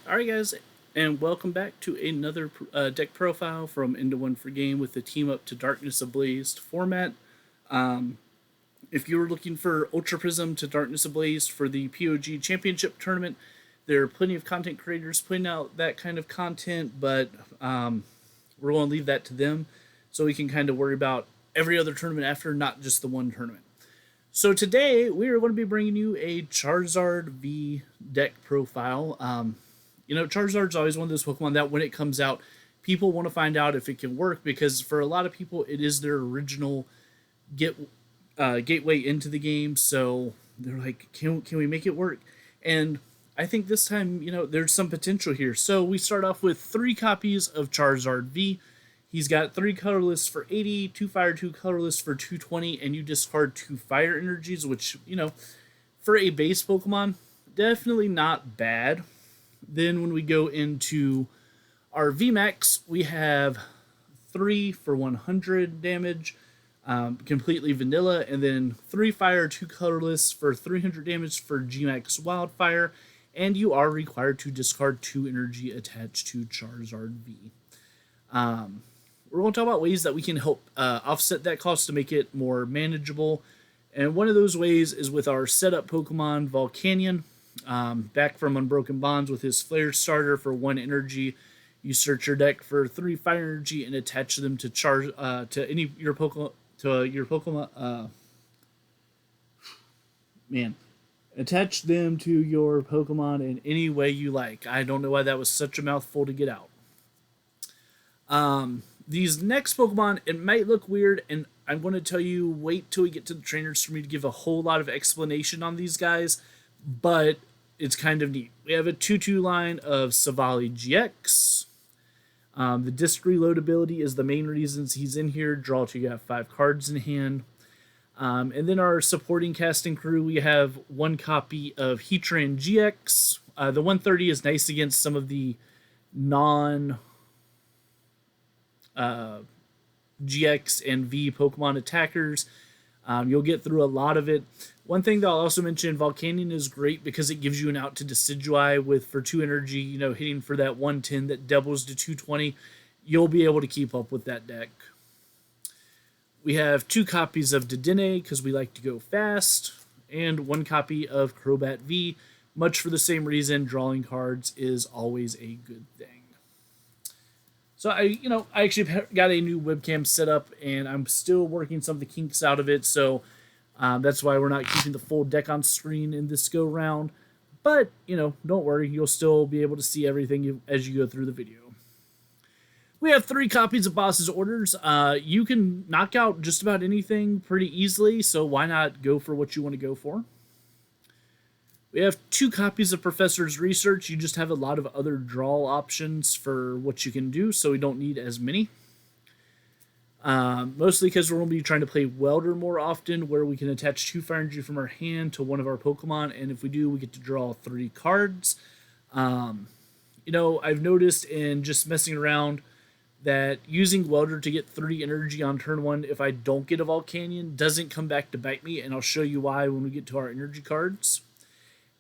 Alright guys, and welcome back to another deck profile from Into One for Game with the Team Up to Darkness Ablaze format. If you were looking for Ultra Prism to Darkness Ablaze for the POG Championship Tournament, there are plenty of content creators putting out that kind of content, but we're going to leave that to them so we can kind of worry about every other tournament after, not just the one tournament. So today we are going to be bringing you a Charizard V deck profile. Charizard's always one of those Pokemon that when it comes out, people want to find out if it can work because for a lot of people, it is their original get gateway into the game. So they're like, can we make it work? And I think this time, there's some potential here. So we start off with 3 copies of Charizard V. He's got 3 colorless for 80, 2 fire, 2 colorless for 220, and you discard 2 fire energies, which, for a base Pokemon, definitely not bad. Then when we go into our VMAX, we have 3 for 100 damage, completely vanilla, and then 3 fire, 2 colorless for 300 damage for GMAX Wildfire, and you are required to discard 2 energy attached to Charizard V. We're going to talk about ways that we can help offset that cost to make it more manageable, and one of those ways is with our setup Pokemon, Volcanion. Back from Unbroken Bonds with his Flare starter for 1 energy. You search your deck for 3 fire energy and attach them to to any your Pokemon attach them to your Pokemon in any way you like. I don't know why that was such a mouthful to get out. These next Pokemon, it might look weird, and I'm going to tell you, wait till we get to the trainers for me to give a whole lot of explanation on these guys, but it's kind of neat. We have a 2-2 line of Savali GX. The disc reload ability is the main reasons he's in here. Draw till you have 5 cards in hand. And then our supporting casting crew, we have 1 copy of Heatran GX. The 130 is nice against some of the non GX and V Pokemon attackers. You'll get through a lot of it. One thing that I'll also mention, Volcanion is great because it gives you an out to Decidueye with for 2 energy, hitting for that 110 that doubles to 220. You'll be able to keep up with that deck. We have 2 copies of Dedenne because we like to go fast, and 1 copy of Crobat V, much for the same reason. Drawing cards is always a good thing. So I actually got a new webcam set up, and I'm still working some of the kinks out of it. So that's why we're not keeping the full deck on screen in this go round. But don't worry, you'll still be able to see everything as you go through the video. We have 3 copies of Boss's Orders. You can knock out just about anything pretty easily, so why not go for what you want to go for? We have 2 copies of Professor's Research. You just have a lot of other draw options for what you can do, so we don't need as many. Mostly because we're going to be trying to play Welder more often, where we can attach 2 fire energy from our hand to one of our Pokemon, and if we do, we get to draw 3 cards. I've noticed in just messing around that using Welder to get 3 energy on turn 1, if I don't get a Volcanion, doesn't come back to bite me, and I'll show you why when we get to our energy cards.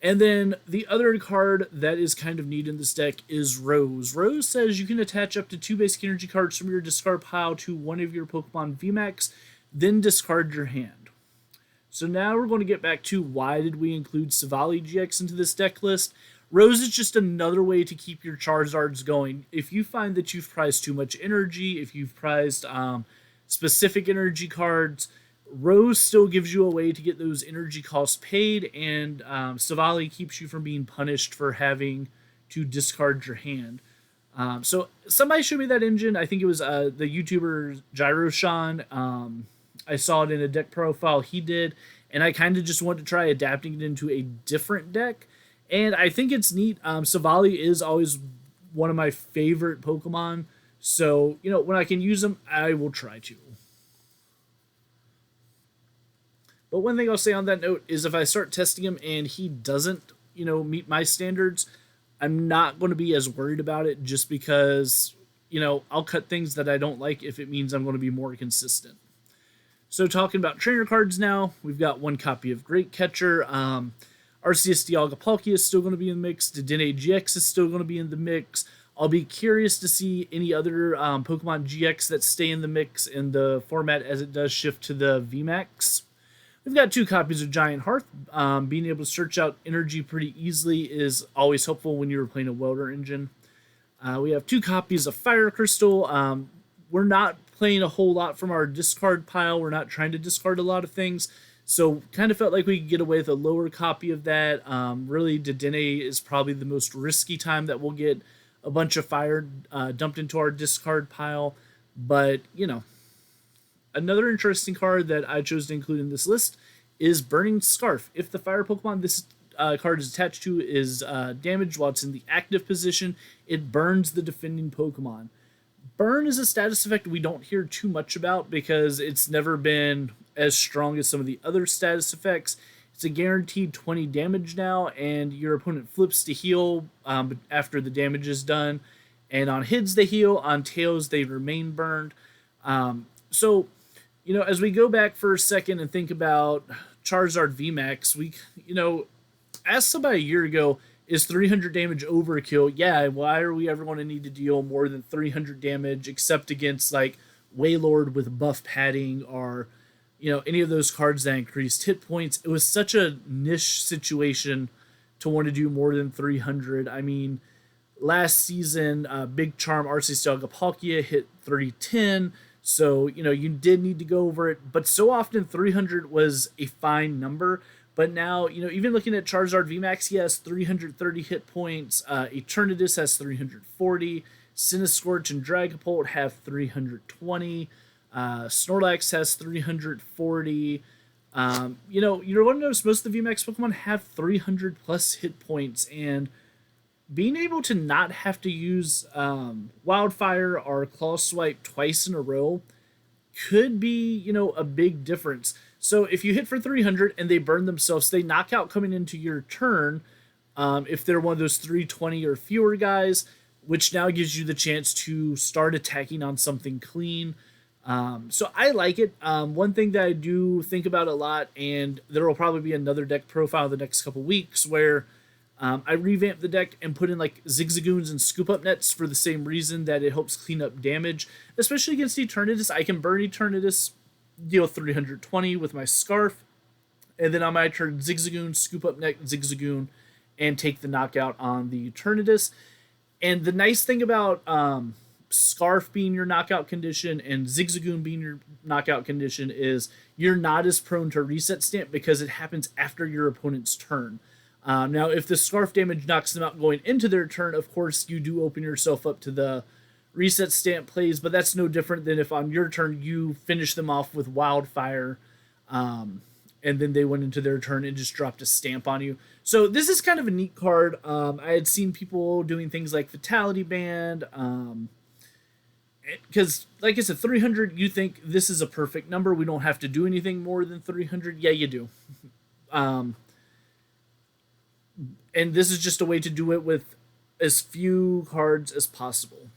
And then the other card that is kind of neat in this deck is Rose. Rose says you can attach up to 2 basic energy cards from your discard pile to one of your Pokemon VMAX, then discard your hand. So now we're going to get back to why did we include Savali GX into this deck list. Rose is just another way to keep your Charizards going. If you find that you've prized too much energy, if you've prized specific energy cards, Rose still gives you a way to get those energy costs paid, and Savali keeps you from being punished for having to discard your hand. So somebody showed me that engine. I think it was the YouTuber Gyroshan. I saw it in a deck profile he did, and I kind of just wanted to try adapting it into a different deck. And I think it's neat. Savali is always one of my favorite Pokemon. So, when I can use them, I will try to. But one thing I'll say on that note is if I start testing him and he doesn't, meet my standards, I'm not going to be as worried about it just because, I'll cut things that I don't like if it means I'm going to be more consistent. So talking about trainer cards now, we've got 1 copy of Great Catcher. Arceus Dialga is still going to be in the mix. Dedenne GX is still going to be in the mix. I'll be curious to see any other Pokemon GX that stay in the mix in the format as it does shift to the VMAX. We've got 2 copies of Giant Hearth. Being able to search out energy pretty easily is always helpful when you're playing a welder engine. We have 2 copies of Fire Crystal. We're not playing a whole lot from our discard pile. We're not trying to discard a lot of things. So kind of felt like we could get away with a lower copy of that. Really, Dedenne is probably the most risky time that we'll get a bunch of fire dumped into our discard pile. But, another interesting card that I chose to include in this list is Burning Scarf. If the fire Pokemon this card is attached to is damaged while it's in the active position, it burns the defending Pokemon. Burn is a status effect we don't hear too much about because it's never been as strong as some of the other status effects. It's a guaranteed 20 damage now, and your opponent flips to heal after the damage is done. And on hits, they heal. On tails, they remain burned. So, as we go back for a second and think about Charizard VMAX, we, asked somebody a year ago, is 300 damage overkill? Yeah, why are we ever going to need to deal more than 300 damage except against, like, Wailord with buff padding or, any of those cards that increased hit points? It was such a niche situation to want to do more than 300. I mean, last season, Big Charm Arceus Palkia hit 310, so, you did need to go over it, but so often 300 was a fine number. But now, even looking at Charizard VMAX, he has 330 hit points. Eternatus has 340. Cinescorch and Dragapult have 320. Snorlax has 340. You're going to notice most of the VMAX Pokemon have 300 plus hit points, and being able to not have to use Wildfire or Claw Swipe twice in a row could be, a big difference. So if you hit for 300 and they burn themselves, they knock out coming into your turn. If they're one of those 320 or fewer guys, which now gives you the chance to start attacking on something clean. So I like it. One thing that I do think about a lot, and there will probably be another deck profile the next couple weeks where I revamp the deck and put in like Zigzagoons and Scoop Up Nets for the same reason that it helps clean up damage, especially against Eternatus. I can burn Eternatus, deal 320 with my Scarf, and then on my turn, Zigzagoon, Scoop Up Net, Zigzagoon, and take the knockout on the Eternatus. And the nice thing about Scarf being your knockout condition and Zigzagoon being your knockout condition is you're not as prone to reset stamp because it happens after your opponent's turn. Now, if the Scarf damage knocks them out going into their turn, of course, you do open yourself up to the reset stamp plays, but that's no different than if on your turn you finish them off with Wildfire, and then they went into their turn and just dropped a stamp on you. So this is kind of a neat card. I had seen people doing things like Fatality Band, because, like I said, 300, you think this is a perfect number. We don't have to do anything more than 300. Yeah, you do. And this is just a way to do it with as few cards as possible.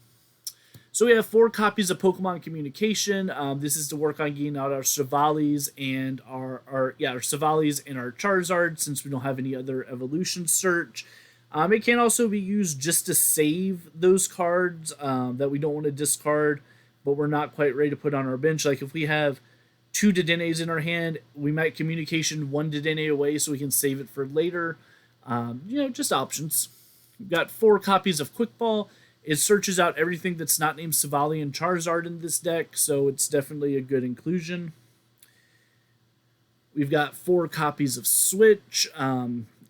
So we have 4 copies of Pokemon Communication. This is to work on getting out our Sevalis and our Sevalis and our Charizard, since we don't have any other evolution search. It can also be used just to save those cards that we don't want to discard, but we're not quite ready to put on our bench. Like if we have 2 Dedennes in our hand, we might Communication 1 Dedenne away so we can save it for later. Just options. We've got 4 copies of Quick Ball. It searches out everything that's not named Savali and Charizard in this deck, so it's definitely a good inclusion. We've got 4 copies of Switch.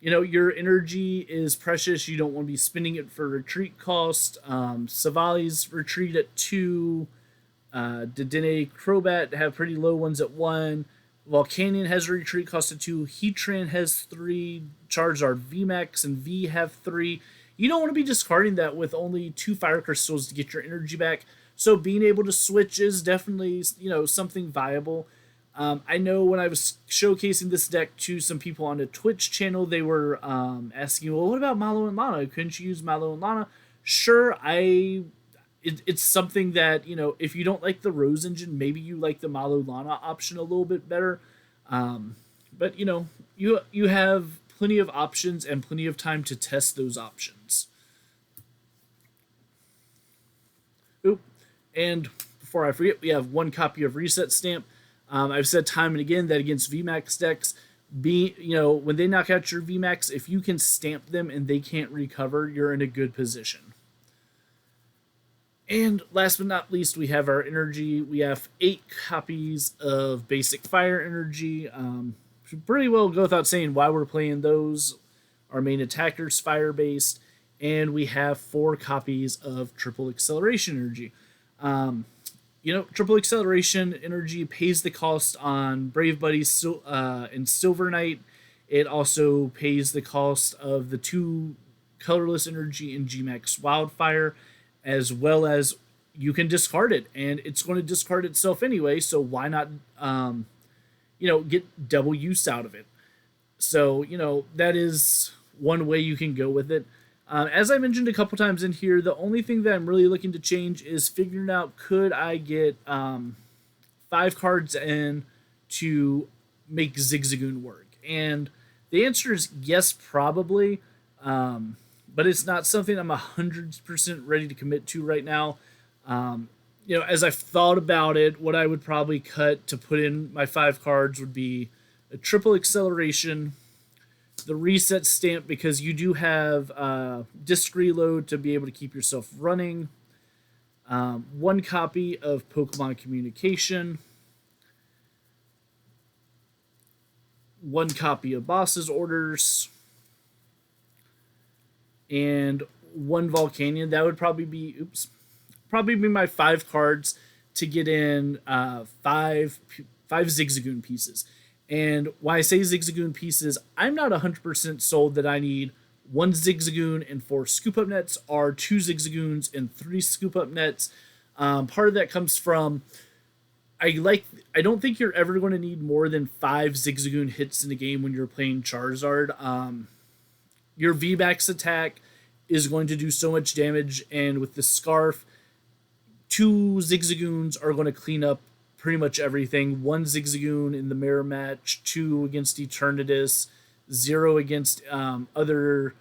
Your energy is precious. You don't want to be spending it for retreat cost. Savali's retreat at 2. Dedenne, Crobat have pretty low ones at 1. Volcanion has a retreat cost of 2. Heatran has 3. Charizard VMAX and V have 3. You don't want to be discarding that with only 2 Fire Crystals to get your energy back. So being able to switch is definitely, something viable. I know when I was showcasing this deck to some people on a Twitch channel, they were asking, well, what about Malo and Lana? Couldn't you use Malo and Lana? Sure, it's something that, if you don't like the Rose engine, maybe you like the Malo Lana option a little bit better. But, you have plenty of options and plenty of time to test those options. Oop. And before I forget, we have one copy of Reset Stamp. I've said time and again that against VMAX decks, when they knock out your VMAX, if you can stamp them and they can't recover, you're in a good position. And last but not least, we have our energy. We have 8 copies of basic fire energy. Should pretty well go without saying why we're playing those. Our main attacker's fire based, and we have 4 copies of triple acceleration energy. Triple acceleration energy pays the cost on Brave Buddies and Silver Knight. It also pays the cost of the 2 colorless energy in GMAX Wildfire, as well as you can discard it, and it's going to discard itself anyway, so why not get double use out of it. So that is one way you can go with it. As I mentioned a couple times in here, the only thing that I'm really looking to change is figuring out, could I get 5 cards in to make Zigzagoon work? And the answer is yes, probably, but it's not something I'm 100% ready to commit to right now. As I've thought about it, what I would probably cut to put in my 5 cards would be a triple acceleration, the reset stamp, because you do have disc reload to be able to keep yourself running, 1 copy of Pokemon Communication, 1 copy of Boss's Orders, and 1 Volcanion. That would probably be my 5 cards to get in 5 Zigzagoon pieces. And why I say Zigzagoon pieces, I'm not 100% sold that I need 1 Zigzagoon and 4 Scoop Up Nets, or 2 Zigzagoons and 3 Scoop Up Nets. Part of that comes from I don't think you're ever going to need more than 5 Zigzagoon hits in a game when you're playing Charizard. Your VMAX attack is going to do so much damage, and with the Scarf, 2 Zigzagoons are going to clean up pretty much everything. 1 Zigzagoon in the mirror match, 2 against Eternatus, 0 against other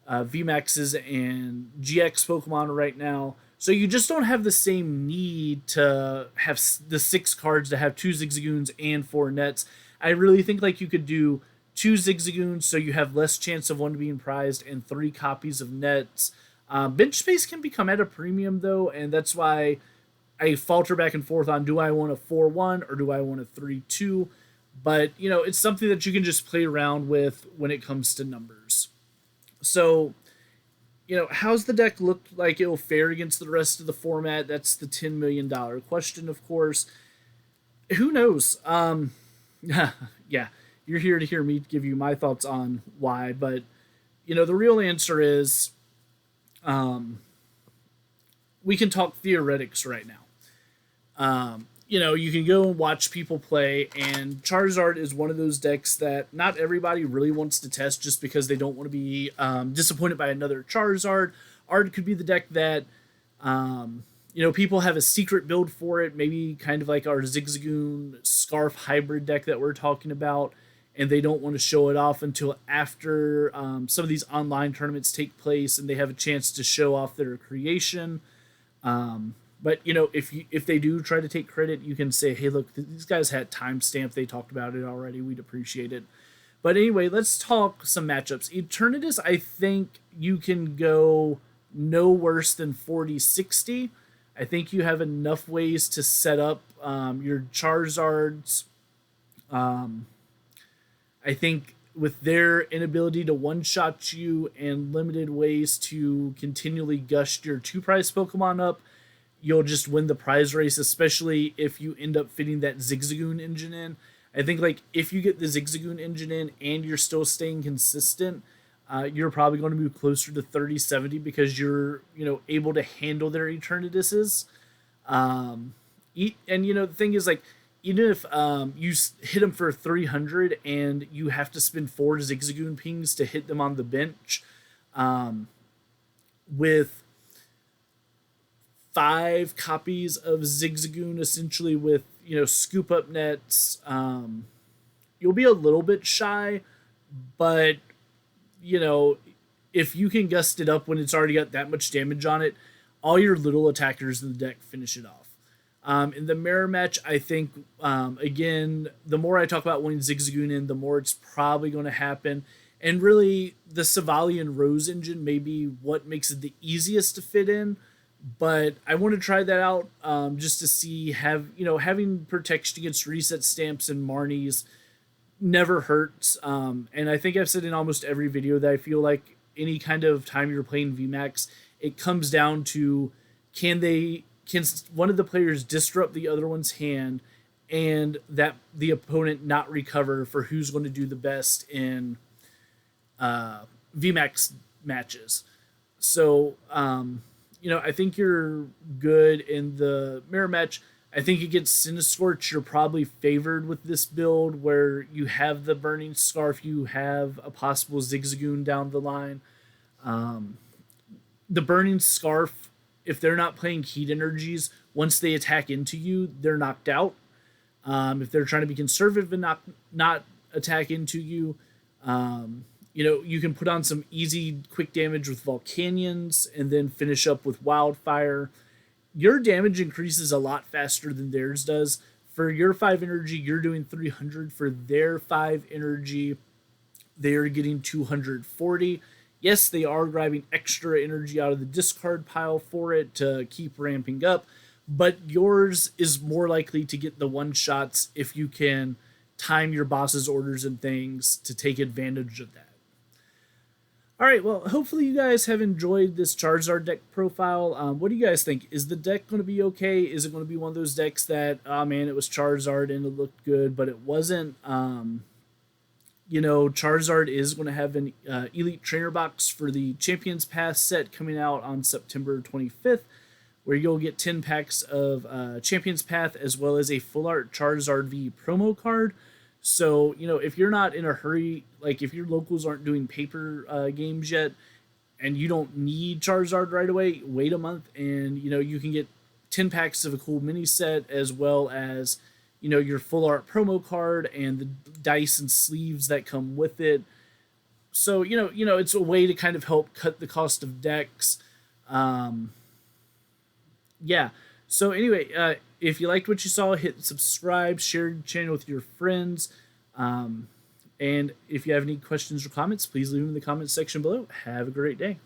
VMAXs and GX Pokemon right now. So you just don't have the same need to have the 6 cards to have 2 Zigzagoons and 4 Nets. I really think you could do 2 Zigzagoons so you have less chance of 1 being prized, and 3 copies of Nets. Bench space can become at a premium though, and that's why I falter back and forth on, do I want a 4-1 or do I want a 3-2? But, it's something that you can just play around with when it comes to numbers. So, how's the deck look like it'll fare against the rest of the format? That's the $10 million question, of course. Who knows? Yeah, you're here to hear me give you my thoughts on why, but, the real answer is we can talk theoretics right now. You can go and watch people play, and Charizard is one of those decks that not everybody really wants to test just because they don't want to be disappointed by another Charizard. Ard could be the deck that, people have a secret build for it, maybe kind of like our Zigzagoon Scarf hybrid deck that we're talking about, and they don't want to show it off until after some of these online tournaments take place and they have a chance to show off their creation. But if they do try to take credit, you can say, hey, look, these guys had timestamp. They talked about it already. We'd appreciate it. But anyway, let's talk some matchups. Eternatus, I think you can go no worse than 40-60. I think you have enough ways to set up your Charizards. I think with their inability to one-shot you and limited ways to continually gush your 2-prize Pokemon up, you'll just win the prize race, especially if you end up fitting that Zigzagoon engine in. I think if you get the Zigzagoon engine in and you're still staying consistent, you're probably going to move closer to 30-70 because you're able to handle their Eternatuses. And the thing is, even if you hit them for 300 and you have to spend 4 Zigzagoon pings to hit them on the bench, with 5 copies of Zigzagoon, essentially with Scoop Up Nets, you'll be a little bit shy, but you know, if you can gust it up when it's already got that much damage on it, all your little attackers in the deck finish it off. In the mirror match, I think, again, the more I talk about winning Zigzagoon in, the more it's probably going to happen. And really, the Savalian Rose engine may be what makes it the easiest to fit in. But I want to try that out, just to see, having protection against reset stamps and Marnies never hurts. And I think I've said in almost every video that I feel like any kind of time you're playing VMAX, it comes down to, can one of the players disrupt the other one's hand, and that the opponent not recover for who's going to do the best in VMAX matches. So, I think you're good in the mirror match. I think against Cinescorch, you're probably favored with this build where you have the Burning Scarf, you have a possible Zigzagoon down the line. The Burning Scarf, if they're not playing heat energies, once they attack into you, they're knocked out. If they're trying to be conservative and not attack into you, you can put on some easy, quick damage with Volcanions and then finish up with Wildfire. Your damage increases a lot faster than theirs does. For your 5 energy, you're doing 300. For their 5 energy, they're getting 240. Yes, they are grabbing extra energy out of the discard pile for it to keep ramping up, but yours is more likely to get the one shots if you can time your boss's orders and things to take advantage of that. All right, well, hopefully you guys have enjoyed this Charizard deck profile. What do you guys think? Is the deck going to be okay? Is it going to be one of those decks that, oh man, it was Charizard and it looked good, but it wasn't? Charizard is going to have an Elite Trainer box for the Champions Pass set coming out on September 25th, where you'll get 10 packs of Champions Path as well as a Full Art Charizard V promo card. So, if you're not in a hurry, like if your locals aren't doing paper games yet and you don't need Charizard right away, wait a month and, you can get 10 packs of a cool mini set as well as, your full art promo card and the dice and sleeves that come with it. So, it's a way to kind of help cut the cost of decks. Yeah. So anyway, if you liked what you saw, hit subscribe, share the channel with your friends. And if you have any questions or comments, please leave them in the comments section below. Have a great day.